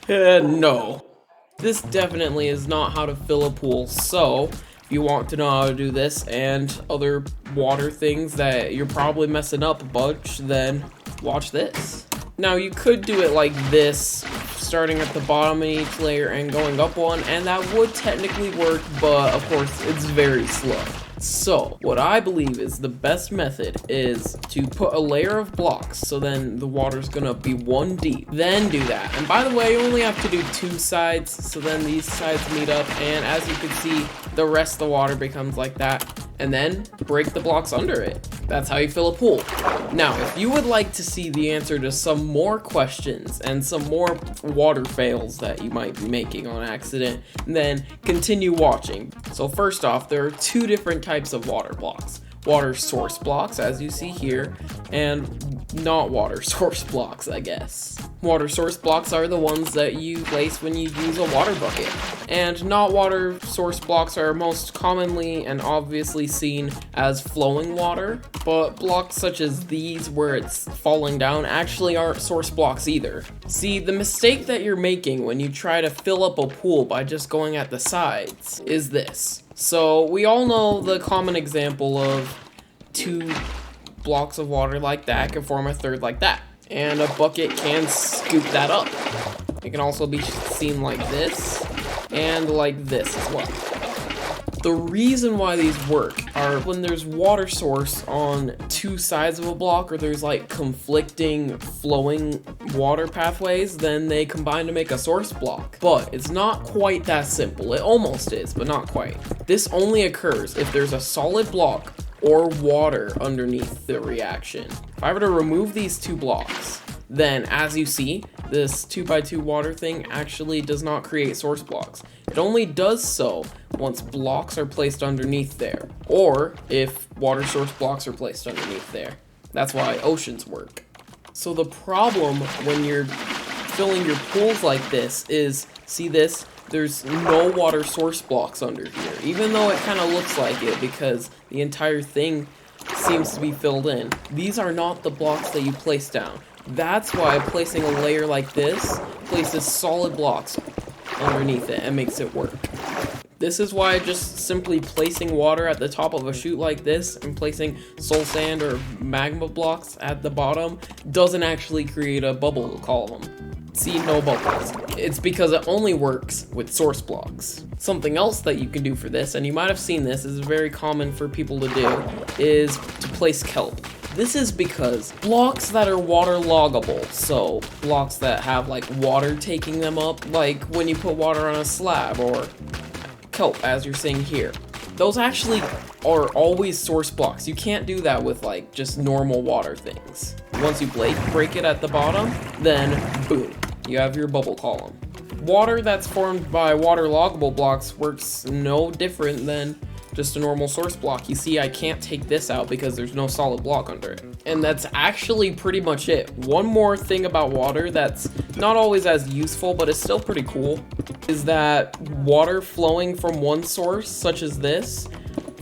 No. This definitely is not how to fill a pool, so if you want to know how to do this and other water things that you're probably messing up a bunch, then watch this. Now you could do it like this, starting at the bottom of each layer and going up one, and that would technically work, but of course it's very slow. So, what I believe is the best method is to put a layer of blocks, so then the water's gonna be 1 deep. Then do that. And by the way, you only have to do 2 sides, so then these sides meet up, and as you can see, the rest of the water becomes like that. And then break the blocks under it. That's how you fill a pool. Now, if you would like to see the answer to some more questions and some more water fails that you might be making on accident, then continue watching. So first off, there are 2 different types of water blocks. Water source blocks, as you see here, and not water source blocks, I guess. Water source blocks are the ones that you place when you use a water bucket. And not water source blocks are most commonly and obviously seen as flowing water, but blocks such as these where it's falling down actually aren't source blocks either. See, the mistake that you're making when you try to fill up a pool by just going at the sides is this. So we all know the common example of 2 blocks of water like that can form a third like that. And a bucket can scoop that up. It can also be seen like this and like this as well. The reason why these work are when there's water source on 2 sides of a block, or there's like conflicting flowing water pathways, then they combine to make a source block. But it's not quite that simple. It almost is, but not quite. This only occurs if there's a solid block or water underneath the reaction. If I were to remove these 2 blocks, then as you see, this 2x2 water thing actually does not create source blocks. It only does so once blocks are placed underneath there, or if water source blocks are placed underneath there. That's why oceans work. So the problem when you're filling your pools like this is, see this? There's no water source blocks under here, even though it kind of looks like it because the entire thing seems to be filled in. These are not the blocks that you place down. That's why placing a layer like this places solid blocks underneath it and makes it work. This is why just simply placing water at the top of a chute like this and placing soul sand or magma blocks at the bottom doesn't actually create a bubble column. See, no bubbles. It's because it only works with source blocks. Something else that you can do for this, and you might have seen this, is very common for people to do, is to place kelp. This is because blocks that are waterloggable, so blocks that have like water taking them up, like when you put water on a slab, or kelp as you're seeing here, those actually are always source blocks. You can't do that with like just normal water things. Once you break it at the bottom, then boom, you have your bubble column. Water that's formed by waterloggable blocks works no different than just a normal source block. You see, I can't take this out because there's no solid block under it. And that's actually pretty much it. One more thing about water that's not always as useful, but it's still pretty cool, is that water flowing from one source, such as this,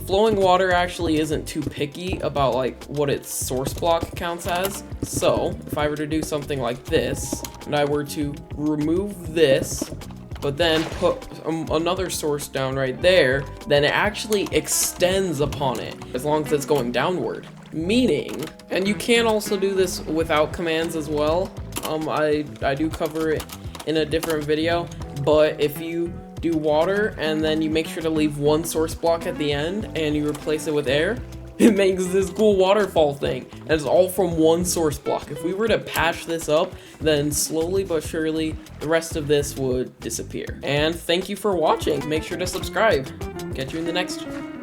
flowing water actually isn't too picky about like what its source block counts as. So if I were to do something like this, and I were to remove this, but then put another source down right there, then it actually extends upon it as long as it's going downward. Meaning, and you can also do this without commands as well. I do cover it in a different video, but if you do water and then you make sure to leave one source block at the end and you replace it with air, it makes this cool waterfall thing, and it's all from one source block. If we were to patch this up, then slowly but surely the rest of this would disappear. And thank you for watching. Make sure to subscribe. Catch you in the next one.